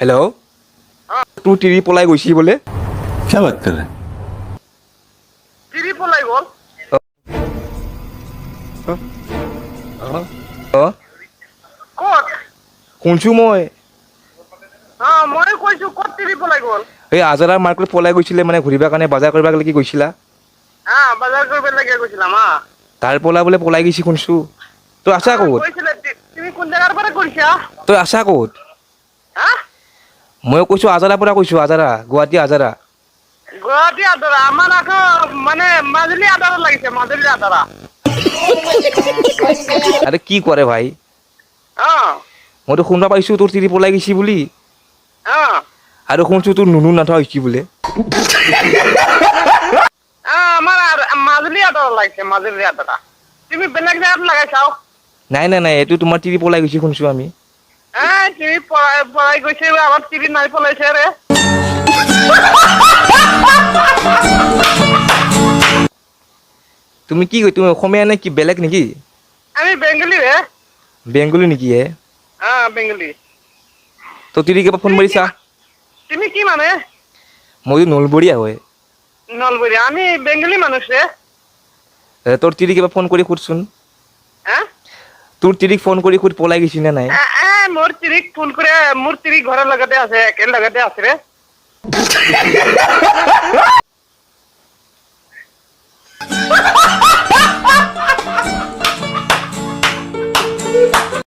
Hello तू TV पलाई গৈছি बोले क्या बात कर रहे हैं? টিভি পলাই গ'ল ক'ত শুনছো মই মই কৈছো ক'ত টিভি পলাই গ'ল এই আজাৰা মাৰ্কেট পলাই গৈছিলে মানে ঘূৰিবৰ কাৰণে বজাৰ কৰিব লাগি গৈছিলা বজাৰ কৰিব লাগে গৈছিলাম তাৰ পলাই বোলে পলাই গৈছি শুনছো তই আছা ক'ত কৈছিলে তুমি কোন জেগাৰ পৰা কৰিছা তই আছা ক'ত মই কৈছো আজাৰা পৰা কৈছো আজাৰা গুৱাহাটী আজাৰা গুৱাহাটী আদৰা আমাৰ আকৌ মানে মাজুলী আদৰা লাগিছে মাজুলী আদৰা আৰে কি কৰে ভাই মইতো শুনবা পাইছো তোৰ তিৰি পলাই গেছি বুলি আৰু শুনছো তোৰ নুনু নাথা হৈছি বোলে আমাৰ মাজুলী আদৰা লাগিছে মাজুলী আদৰা তুমি বেলেগ জেগাত লাগাইছাও নাই নাই নাই এইটো তোমাৰ তিৰি পলাই গৈছি শুনছো আমি টিভি পলাই গৈছে আমাৰ টিভি নাই পলাইছে ৰে তুমি কি তুমি অসমীয়া নে কি বেলেগ নেকি আমি বেংগলী ৰে বেংগলী নেকি হে বেংগলী তো তিৰি কিবা ফোন মাৰিছা তুমি কি মানে মই নলবৰীয়া হয় নলবৰী আমি বেংগলী মানুহ ৰে তোৰ তিৰি কিবা ফোন কৰি সুধচোন তোৰ তিৰিক ফোন কৰি সুধ পলাই গৈছি নে নাই মোৰ তিৰিক ফোন কৰে মোৰ তিৰি ঘৰৰ লগতে আছে একেলগতে আছে ৰে